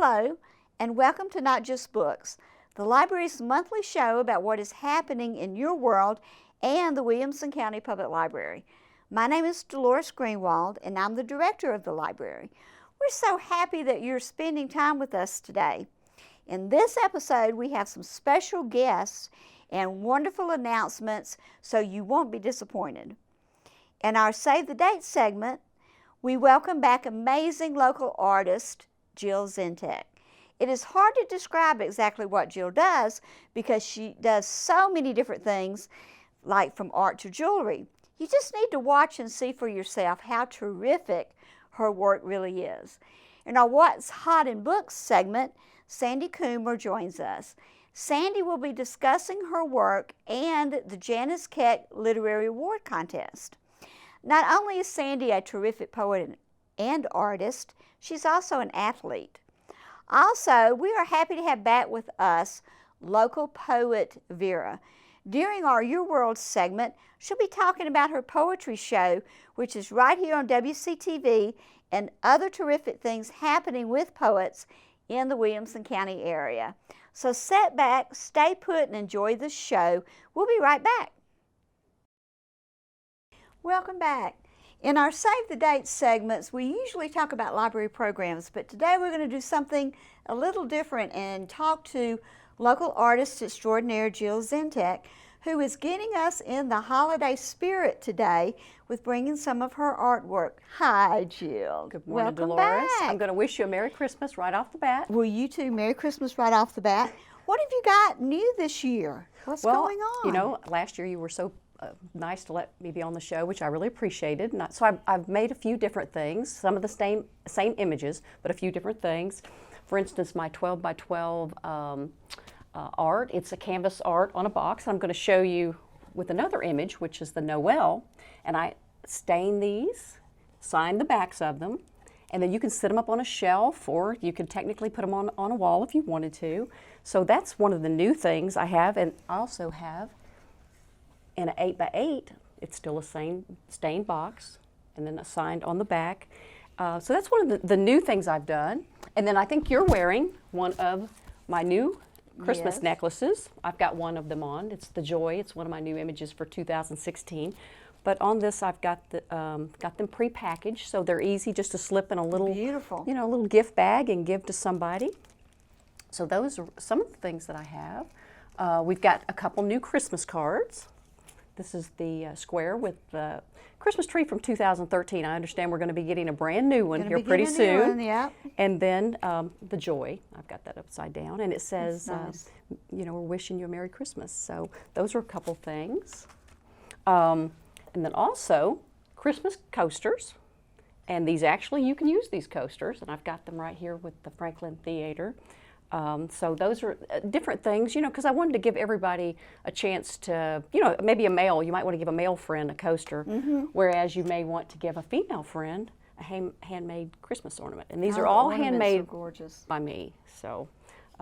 Hello, and welcome to Not Just Books, the library's monthly show about what is happening in your world and the Williamson County Public Library. My name is Dolores Greenwald, and I'm the director of the library. We're so happy that you're spending time with us today. In this episode, we have some special guests and wonderful announcements, so you won't be disappointed. In our Save the Date segment, we welcome back amazing local artist, Jill Zientek. It is hard to describe exactly what Jill does because she does so many different things, like from art to jewelry. You just need to watch and see for yourself how terrific her work really is. In our What's Hot in Books segment, Sandy Coomer joins us. Sandy will be discussing her work and the Janice Keck Literary Award Contest. Not only is Sandy a terrific poet and artist, she's also an athlete. Also, we are happy to have back with us local poet Veeraja. During our Your World segment, she'll be talking about her poetry show, which is right here on WCTV, and other terrific things happening with poets in the Williamson County area. So sit back, stay put, and enjoy the show. We'll be right back. Welcome back. In our Save the Date segments, we usually talk about library programs, but today we're going to do something a little different and talk to local artist extraordinaire Jill Zientek, who is getting us in the holiday spirit today with bringing some of her artwork. Hi, Jill. Good morning, Welcome Dolores. back. I'm going to wish you a Merry Christmas right off the bat. Well, you too. Merry Christmas right off the bat. What have you got new this year? What's going on? You know, last year you were so nice to let me be on the show, which I really appreciated. So I've made a few different things, some of the same images, but a few different things. For instance, my 12 by 12 art, it's a canvas art on a box. I'm going to show you with another image, which is the Noel, and I stain these, sign the backs of them, and then you can sit them up on a shelf, or you can technically put them on a wall if you wanted to. So that's one of the new things I have, and I also have in an 8 by 8, it's still a stained box, and then signed on the back. So that's one of the new things I've done. And then I think you're wearing one of my new Christmas necklaces. I've got one of them on. It's the Joy. It's one of my new images for 2016. But on this, I've got them pre-packaged, so they're easy just to slip in a little, beautiful, a little gift bag and give to somebody. So those are some of the things that I have. We've got a couple new Christmas cards. This is the square with the Christmas tree from 2013. I understand we're going to be getting a brand new one here pretty soon. Yeah. And then the Joy, I've got that upside down, and it says, nice. We're wishing you a Merry Christmas. So those are a couple things. And then also Christmas coasters. And these actually, you can use these coasters, and I've got them right here with the Franklin Theater. So those are different things, because I wanted to give everybody a chance to, maybe you might want to give a male friend a coaster, whereas you may want to give a female friend a handmade Christmas ornament. And these are all handmade by me. So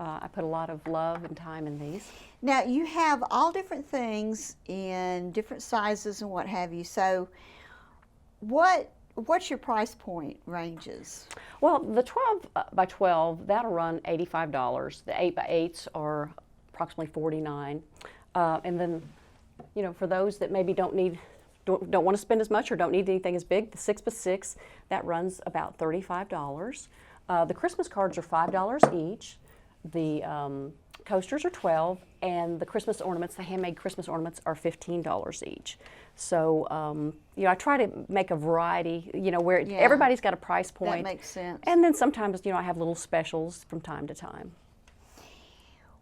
I put a lot of love and time in these. Now, you have all different things in different sizes and what have you. So what's your price point ranges? Well, the 12 by 12, that'll run $85. The 8 by 8s are approximately $49. And then, for those that maybe don't want to spend as much or don't need anything as big, the 6 by 6, that runs about $35. The Christmas cards are $5 each. The coasters are $12, and the Christmas ornaments, the handmade Christmas ornaments, are $15 each. So, I try to make a variety, where everybody's got a price point. That makes sense. And then sometimes, I have little specials from time to time.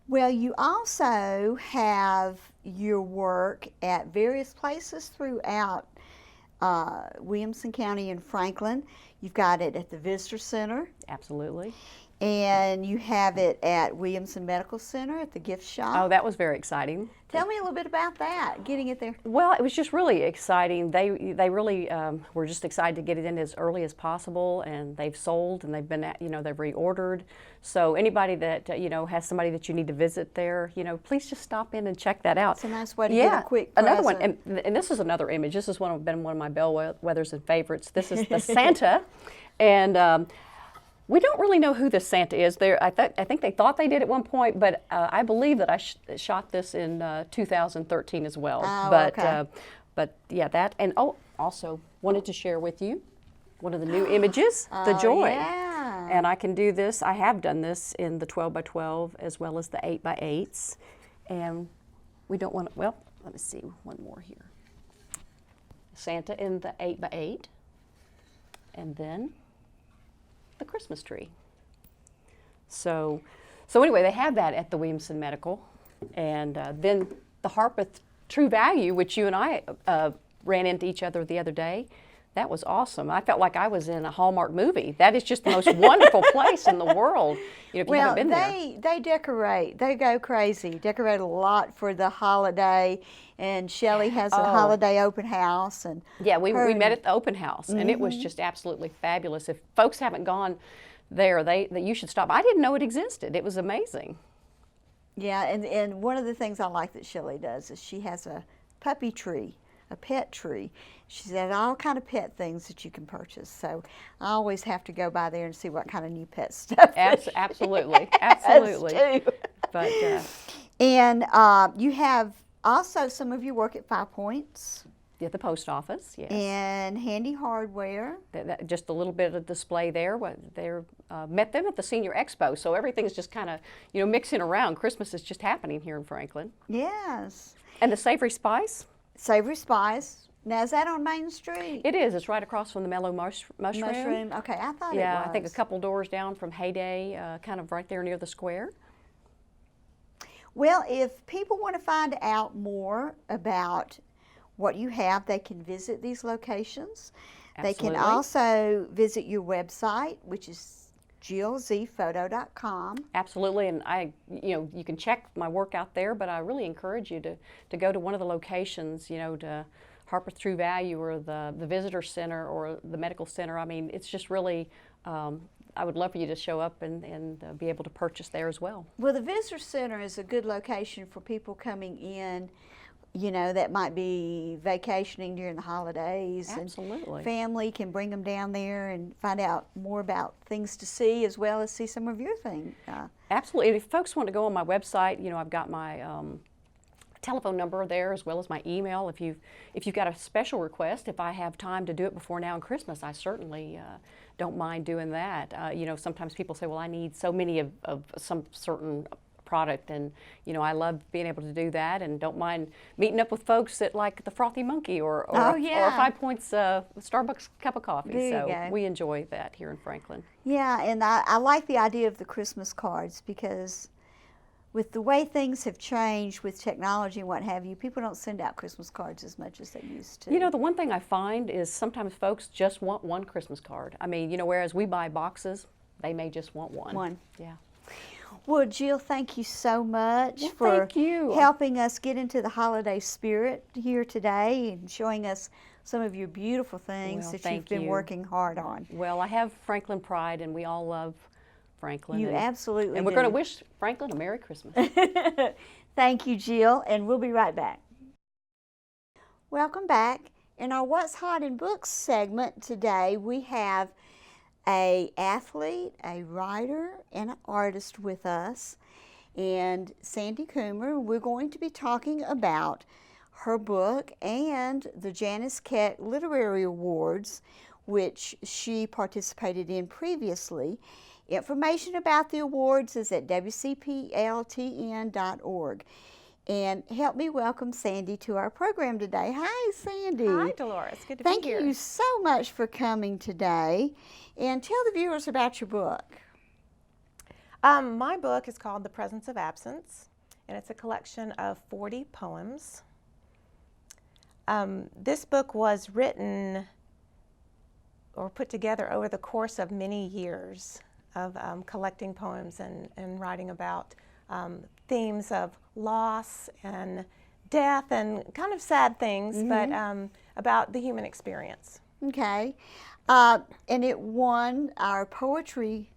Well, you also have your work at various places throughout Williamson County and Franklin. You've got it at the Visitor Center. Absolutely. And you have it at Williamson Medical Center at the gift shop. Oh, that was very exciting. Tell me a little bit about that, getting it there. Well, it was just really exciting. They really were just excited to get it in as early as possible, and they've sold, and they've been, they've reordered. So anybody that, has somebody that you need to visit there, please just stop in and check that out. It's a nice way to get a quick present. Another one, and this is another image. This has been one of my bellwethers and favorites. This is the Santa, and We don't really know who this Santa is. I think they thought they did at one point, but I believe that I shot this in 2013 as well. Oh, but okay. but yeah, that, and also wanted to share with you one of the new images, the joy. Yeah. And I can do this. I have done this in the 12 by 12 as well as the 8 by 8s, and we don't want to. Well, let me see one more here. Santa in the 8 by 8, and then the Christmas tree. So anyway, they have that at the Williamson Medical, and then the Harpeth True Value, which you and I ran into each other the other day. That was awesome. I felt like I was in a Hallmark movie. That is just the most wonderful place in the world. You know, if you haven't been there. They decorate. They go crazy. Decorate a lot for the holiday. And Shelley has a holiday open house. And yeah, we met at the open house, and it was just absolutely fabulous. If folks haven't gone there, you should stop. I didn't know it existed. It was amazing. Yeah, and one of the things I like that Shelley does is she has a puppy tree, a pet tree. She's got all kind of pet things that you can purchase. So I always have to go by there and see what kind of new pet stuff. Absolutely. Too. But and you have also some of your work at 5 Points. at the post office, yes. And Handy Hardware. Just a little bit of display there. Met them at the Senior Expo, so everything's just kind of mixing around. Christmas is just happening here in Franklin. Yes. And the Savory Spice. Savory Spice. Now, is that on Main Street? It is. It's right across from the Mellow Mushroom. Okay, I thought it was. Yeah, I think a couple doors down from Heyday, kind of right there near the square. Well, if people want to find out more about what you have, they can visit these locations. Absolutely. They can also visit your website, which is jillzphoto.com. Absolutely, and you can check my work out there, but I really encourage you to go to one of the locations, to Harpeth True Value or the Visitor Center or the Medical Center. I mean, it's just really, I would love for you to show up and be able to purchase there as well. Well, the Visitor Center is a good location for people coming in, that might be vacationing during the holidays. Absolutely. And family can bring them down there and find out more about things to see as well as see some of your things. Absolutely. If folks want to go on my website, I've got my telephone number there as well as my email. If you've got a special request, if I have time to do it before now and Christmas, I certainly don't mind doing that. Sometimes people say, well, I need so many of some certain product, and I love being able to do that, and don't mind meeting up with folks at like the Frothy Monkey or 5 Points Starbucks cup of coffee. So we enjoy that here in Franklin. Yeah, and I like the idea of the Christmas cards because with the way things have changed with technology and what have you, people don't send out Christmas cards as much as they used to. The one thing I find is sometimes folks just want one Christmas card. I mean, whereas we buy boxes, they may just want one. One. Yeah. Well, Jill, thank you so much for helping us get into the holiday spirit here today and showing us some of your beautiful things that you've been working hard on. Well, I have Franklin pride, and we all love Franklin. You absolutely And we're going to wish Franklin a Merry Christmas. Thank you, Jill, and we'll be right back. Welcome back. In our What's Hot in Books segment today, we have an athlete, a writer, and an artist with us, and Sandy Coomer. We're going to be talking about her book and the Janice Keck Literary Awards, which she participated in previously. Information about the awards is at wcpltn.org. And help me welcome Sandy to our program today. Hi, Sandy. Hi, Dolores. Good to be here. Thank you so much for coming today. And tell the viewers about your book. My book is called The Presence of Absence, and it's a collection of 40 poems. This book was written or put together over the course of many years of collecting poems and writing about themes of loss and death and kind of sad things, but about the human experience. Okay. And it won our poetry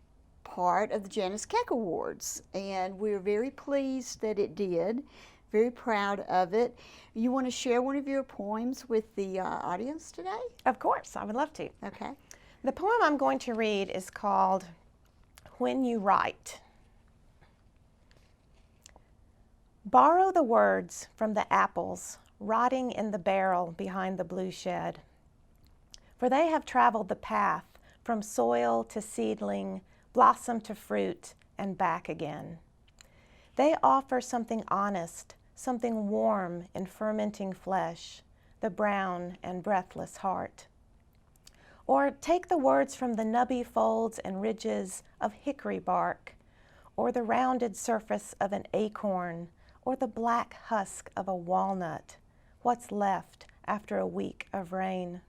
part of the Janice Keck Awards, and we're very pleased that it did, very proud of it. You want to share one of your poems with the audience today? Of course, I would love to. Okay. The poem I'm going to read is called When you write. Borrow the words from the apples rotting in the barrel behind the blue shed, for they have traveled the path from soil to seedling, blossom to fruit, and back again. They offer something honest, something warm in fermenting flesh, the brown and breathless heart. Or take the words from the nubby folds and ridges of hickory bark, or the rounded surface of an acorn, or the black husk of a walnut, what's left after a week of rain.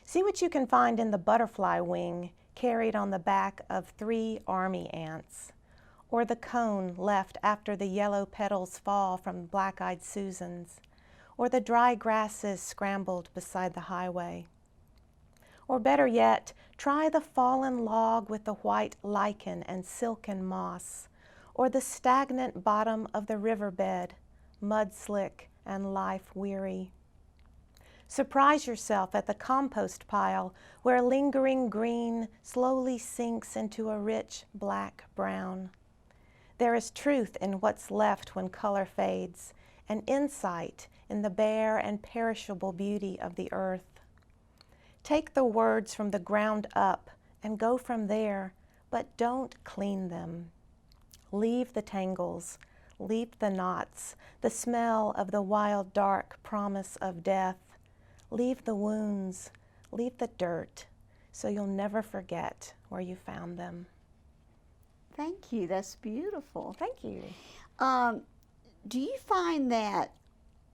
See what you can find in the butterfly wing carried on the back of 3 army ants, or the cone left after the yellow petals fall from black-eyed Susans, or the dry grasses scrambled beside the highway. Or better yet, try the fallen log with the white lichen and silken moss, or the stagnant bottom of the riverbed, mud-slick and life-weary. Surprise yourself at the compost pile where lingering green slowly sinks into a rich black-brown. There is truth in what's left when color fades, and insight in the bare and perishable beauty of the earth. Take the words from the ground up and go from there, but don't clean them. Leave the tangles, leave the knots, the smell of the wild dark promise of death. Leave the wounds, leave the dirt, so you'll never forget where you found them. Thank you. That's beautiful. Thank you. Do you find that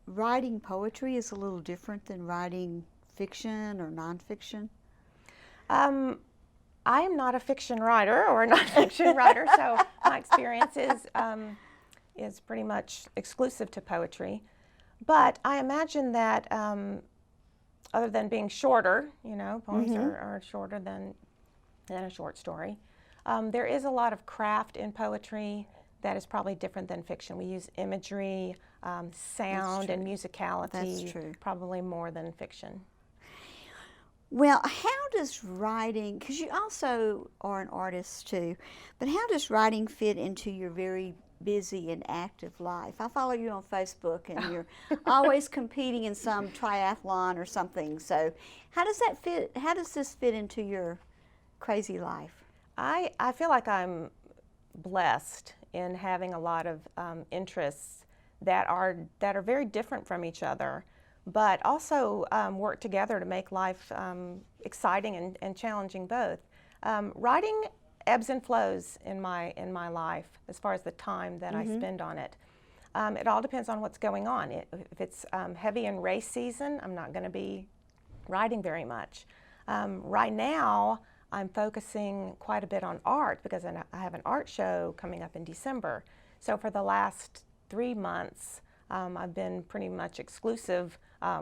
writing poetry is a little different than writing fiction or nonfiction? I am not a fiction writer or a nonfiction writer, so my experience is pretty much exclusive to poetry. But I imagine that other than being shorter, poems are shorter than a short story. There is a lot of craft in poetry that is probably different than fiction. We use imagery, sound, and musicality. That's true. Probably more than fiction. Well, how does writing, because you also are an artist too, but how does writing fit into your very busy and active life? I follow you on Facebook and you're always competing in some triathlon or something. So how does that fit? How does this fit into your crazy life? I feel like I'm blessed in having a lot of interests that are very different from each other, but also work together to make life exciting and challenging both. Writing ebbs and flows in my life as far as the time that I spend on it. It all depends on what's going on. If it's heavy in race season, I'm not going to be writing very much. Right now, I'm focusing quite a bit on art because I have an art show coming up in December. So for the last 3 months, I've been pretty much exclusive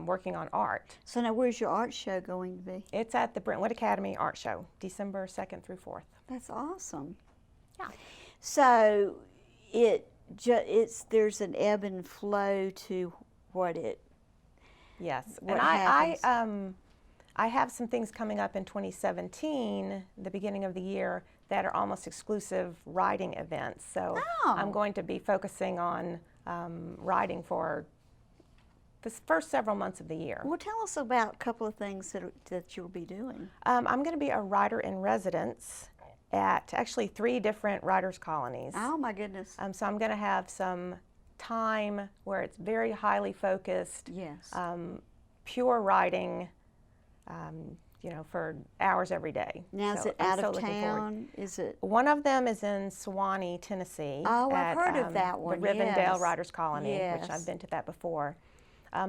working on art. So now where's your art show going to be? It's at the Brentwood Academy Art Show, December 2nd through 4th. That's awesome. Yeah. So there's an ebb and flow to what it. Yes, what and happens. I have some things coming up in 2017, the beginning of the year, that are almost exclusive writing events. So I'm going to be focusing on writing for the first several months of the year. Well, tell us about a couple of things that you'll be doing. I'm going to be a writer in residence at actually 3 different writers' colonies. Oh my goodness. So I'm going to have some time where it's very highly focused, Yes. pure writing, for hours every day. Now, is So it I'm out so of looking forward. town? Is it? One of them is in Sewanee, Tennessee. Oh, I've at, heard of that one, The Rivendell yes. Writers Colony, which Yes. I've been to that before.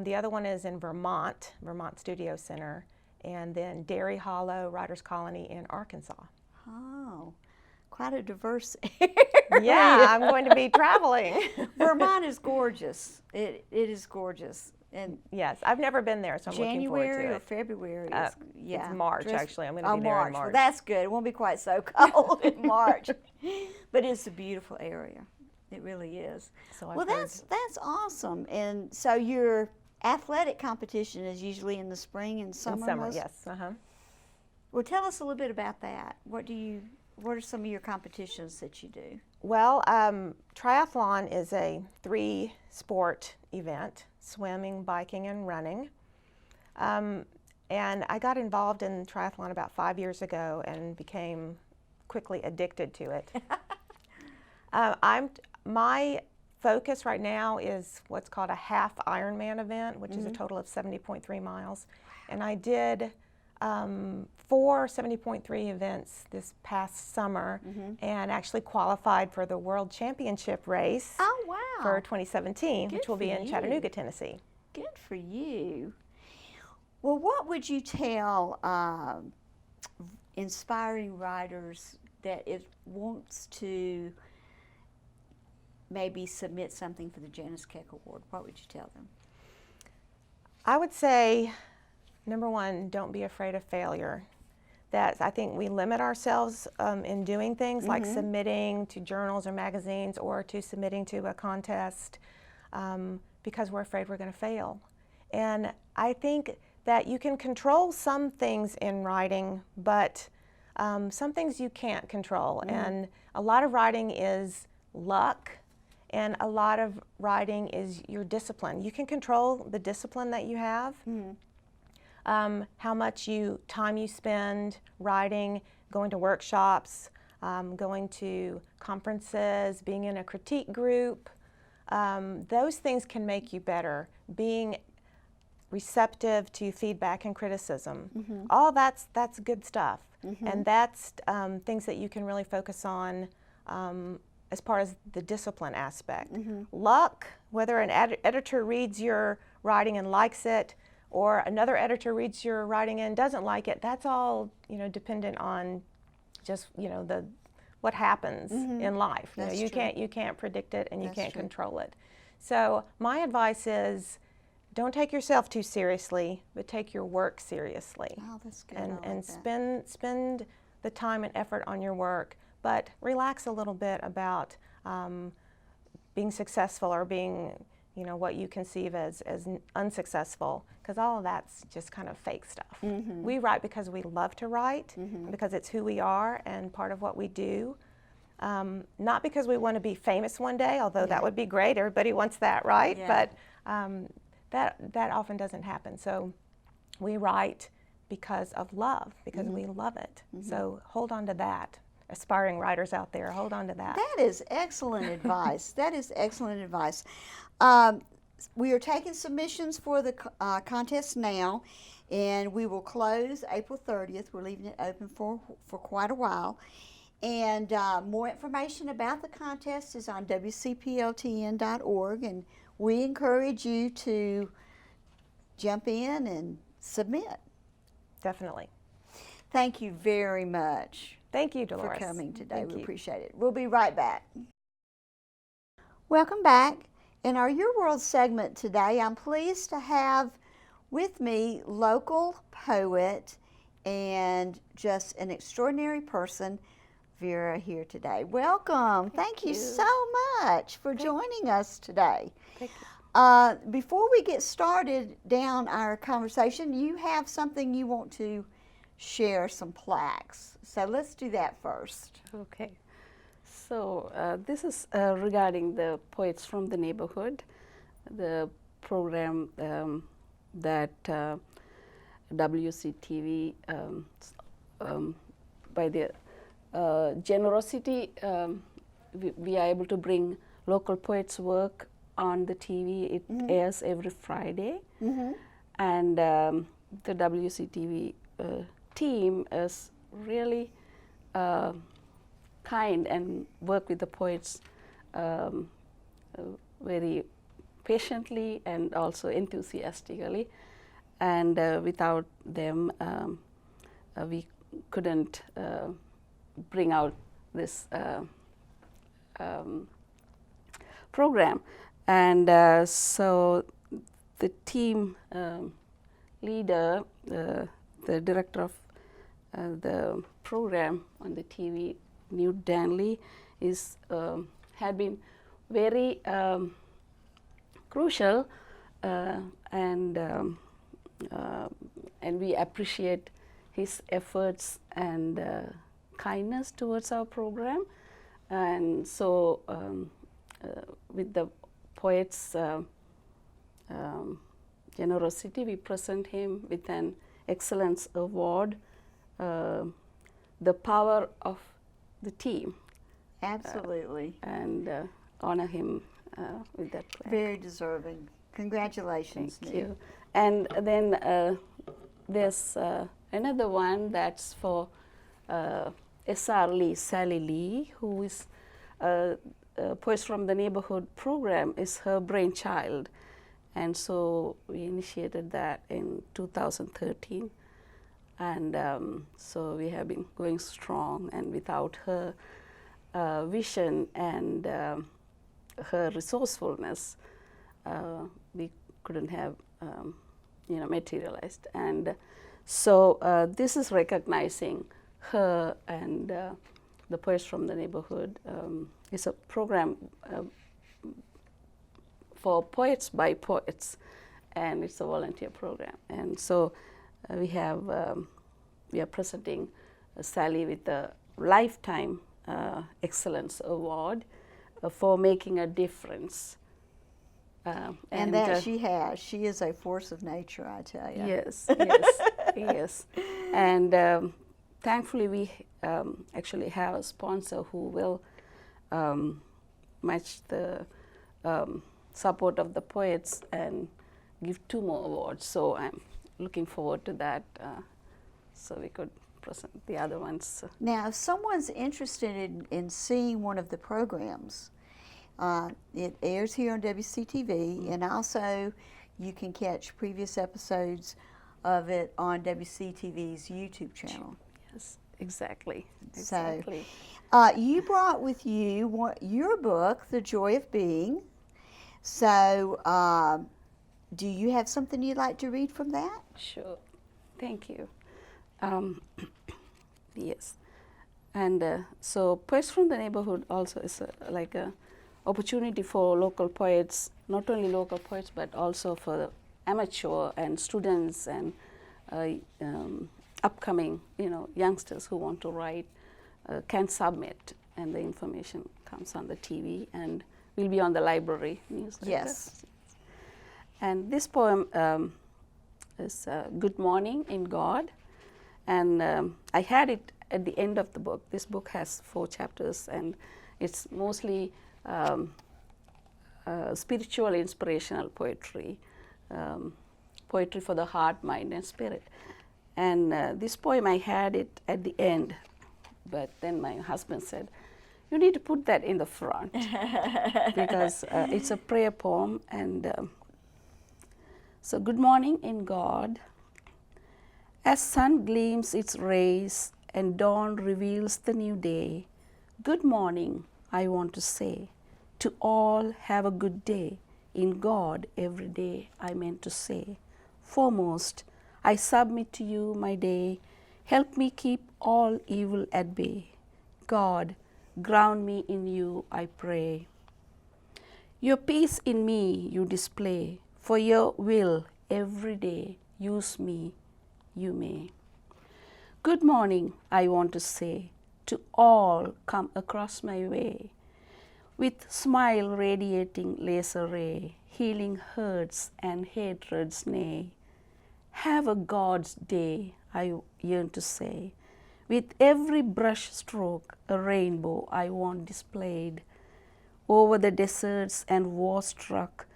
The other one is in Vermont Studio Center, and then Dairy Hollow Writers Colony in Arkansas. Oh, quite a diverse Yeah, I'm going to be traveling. Vermont is gorgeous. It is gorgeous. And Yes, I've never been there, so I'm looking forward January to or it. February? It's March, actually. I'm going to Oh, be there in March. March. Well, that's good. It won't be quite so cold in March. But it's a beautiful area. It really is. So I've Well, heard. that's awesome. And so your athletic competition is usually in the spring and summer? In summer, most? yes. Well, tell us a little bit about that. What do you what are some of your competitions that you do? Well, triathlon is a 3-sport event: swimming, biking, and running. And I got involved in triathlon about 5 years ago and became quickly addicted to it. My focus right now is what's called a half Ironman event, which is a total of 70.3 miles. And I did 4 70.3 events this past summer and actually qualified for the World Championship race for 2017, which will be in Chattanooga, Tennessee. Good for you. Well, what would you tell inspiring writers that wants to maybe submit something for the Janice Keck Award? What would you tell them? I would say, number one, don't be afraid of failure. I think we limit ourselves in doing things like submitting to journals or magazines or to submitting to a contest because we're afraid we're going to fail. And I think that you can control some things in writing, but some things you can't control. And a lot of writing is luck, and a lot of writing is your discipline. You can control the discipline that you have, how much time you spend writing, going to workshops, going to conferences, being in a critique group. Those things can make you better. Being receptive to feedback and criticism. All that's good stuff. And that's things that you can really focus on as far as the discipline aspect. Luck, whether an editor reads your writing and likes it, or another editor reads your writing and doesn't like it, that's all dependent on just what happens in life. You can't predict it, and you can't control it. So my advice is, don't take yourself too seriously, but take your work seriously. Oh, that's good. And spend the time and effort on your work, but relax a little bit about being successful or being, what you conceive as unsuccessful, because all of that's just kind of fake stuff. We write because we love to write, because it's who we are and part of what we do. Not because we want to be famous one day, although that would be great. Everybody wants that, right? But that often doesn't happen. So we write because of love, because we love it. So hold on to that. Aspiring writers out there, hold on to that. That is excellent advice. That is excellent advice. We are taking submissions for the contest now, and we will close April 30th. We're leaving it open for quite a while. And more information about the contest is on wcpltn.org, and we encourage you to jump in and submit. Definitely. Thank you very much. Thank you, Dolores. For coming today. Thank we you. appreciate it. We'll be right back. Welcome back. In our Your World segment today, I'm pleased to have with me local poet and just an extraordinary person, Veeraja, here today. Welcome. Thank you so much for joining us today. Thank you. Before we get started down our conversation, you have something you want to share, some plaques. So let's do that first. Okay. So this is regarding the Poets from the Neighborhood, the program that WCTV, by the generosity, we are able to bring local poets' work on the TV. It airs every Friday. And the WCTV team is really kind and work with the poets very patiently and also enthusiastically. And without them, we couldn't bring out this program. And so the team leader, the director of the program on the TV, Newt Danley, had been very crucial, and we appreciate his efforts and kindness towards our program. And so with the poet's generosity, we present him with an Excellence Award, the power of the team. Absolutely. And honor him with that plaque. Very deserving. Congratulations. Thank you. And then there's another one that's for S.R. Lee, Sally Lee, who is Poets from the Neighborhood program, is her brainchild. And so we initiated that in 2013. And so we have been going strong, and without her vision and her resourcefulness, we couldn't have materialized. And so this is recognizing her and the Poets from the Neighborhood. It's a program for poets by poets, and it's a volunteer program. And so we are presenting Sally with a Lifetime Excellence Award for making a difference. And that she has. She is a force of nature, I tell you. Yes, yes, yes. And thankfully, we actually have a sponsor who will match the support of the poets and give 2 more awards. So I'm looking forward to that, so we could present the other ones. Now, if someone's interested in seeing one of the programs, it airs here on WCTV, and also you can catch previous episodes of it on WCTV's YouTube channel. Yes, exactly. So, you brought with you your book, The Joy of Being. So, do you have something you'd like to read from that? Sure. Thank you. Yes. And so Poets from the Neighborhood also is like a opportunity for local poets, not only local poets, but also for amateur and students and upcoming, youngsters who want to write can submit, and the information comes on the TV and will be on the library newsletter. Yes. And this poem is Good Morning in God, and I had it at the end of the book. This book has 4 chapters, and it's mostly spiritual, inspirational poetry, poetry for the heart, mind, and spirit. And this poem, I had it at the end, but then my husband said, you need to put that in the front because it's a prayer poem. And so, good morning in God. As sun gleams its rays and dawn reveals the new day, good morning, I want to say. To all, have a good day. In God, every day, I meant to say. Foremost, I submit to you my day. Help me keep all evil at bay. God, ground me in you, I pray. Your peace in me you display. For your will, every day, use me, you may. Good morning, I want to say. To all come across my way. With smile radiating laser ray, healing hurts and hatreds nay. Have a God's day, I yearn to say. With every brush stroke, a rainbow I want displayed. Over the deserts and war struck,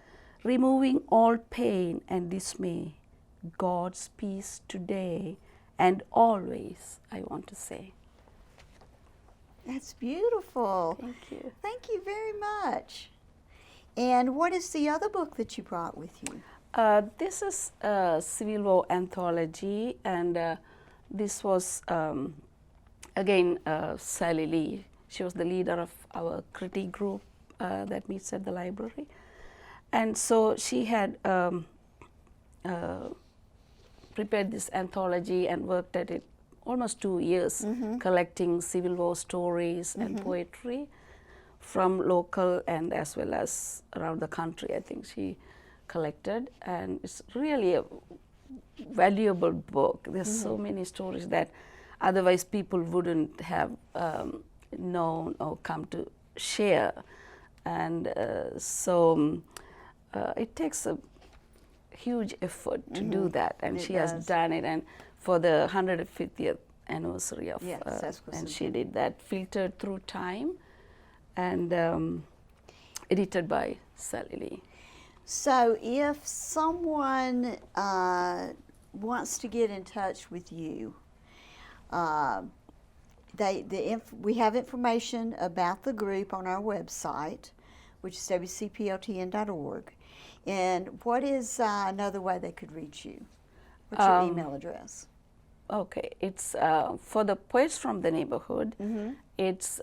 removing all pain and dismay. God's peace today and always, I want to say. That's beautiful. Thank you. Thank you very much. And what is the other book that you brought with you? This is a Civil War anthology, and this was, again, Sally Lee. She was the leader of our critique group that meets at the library. And so she had prepared this anthology and worked at it almost 2 years, collecting Civil War stories and poetry from local and as well as around the country. I think she collected, and it's really a valuable book. There's so many stories that Otherwise, people wouldn't have known or come to share. And it takes a huge effort to do that, and It she has does. done it. And for the 150th anniversary of, Yes, that's and she did that, filtered through time, and edited by Sally Lee. So if someone wants to get in touch with you, we have information about the group on our website, which is wcpltn.org. And what is another way they could reach you? What's your email address? Okay, it's for the poets from the neighborhood. It's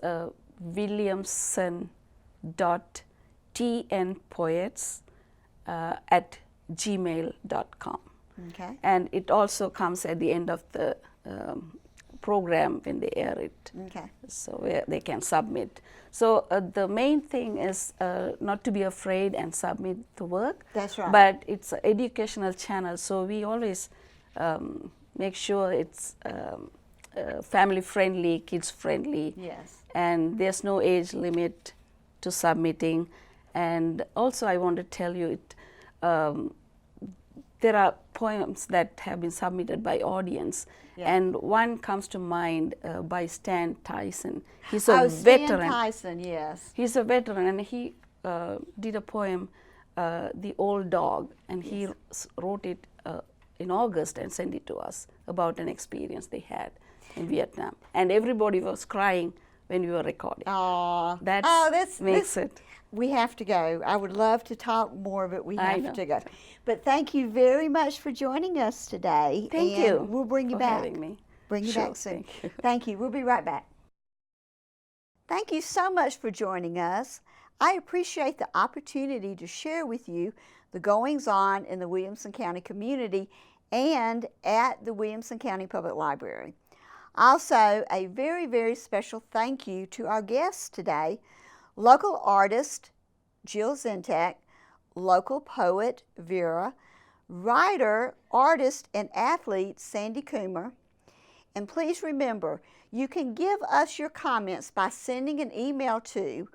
williamson.tnpoets@gmail.com. Okay. And it also comes at the end of the program when they air it. Okay. So they can submit. So the main thing is not to be afraid and submit the work. That's right. But it's an educational channel, so we always make sure it's family friendly, kids friendly. Yes. And there's no age limit to submitting. And also I want to tell you, there are poems that have been submitted by audience. Yeah. And one comes to mind by Stan Tyson. He's a Stan veteran. Tyson, yes. He's a veteran, and he did a poem, The Old Dog, and he wrote it in August and sent it to us about an experience they had in Vietnam. And everybody was crying when we were recording. Aww. That makes it. We have to go. I would love to talk more, but we I have know. to go. But thank you very much for joining us today. Thank and you. We'll bring you for back. having me. Bring you Sure, back soon. thank you. Thank you. We'll be right back. Thank you so much for joining us. I appreciate the opportunity to share with you the goings-on in the Williamson County community and at the Williamson County Public Library. Also, a very, very special thank you to our guests today, local artist Jill Zientek, local poet Veeraja, writer, artist, and athlete Sandy Coomer. And please remember, you can give us your comments by sending an email to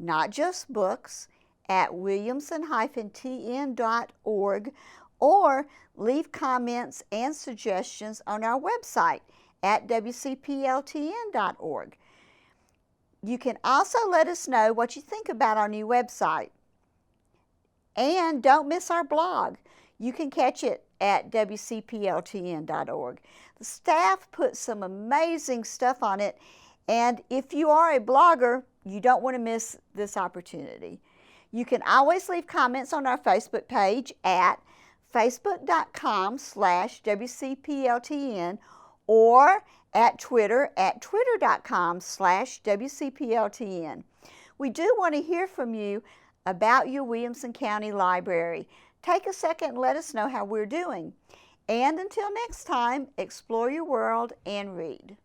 notjustbooks@williamson-tn.org or leave comments and suggestions on our website at wcpltn.org. You can also let us know what you think about our new website. And don't miss our blog. You can catch it at wcpltn.org. The staff put some amazing stuff on it, and if you are a blogger, you don't want to miss this opportunity. You can always leave comments on our Facebook page at facebook.com/wcpltn or at Twitter at twitter.com/wcpltn. We do want to hear from you about your Williamson County Library. Take a second and let us know how we're doing. And until next time, explore your world and read.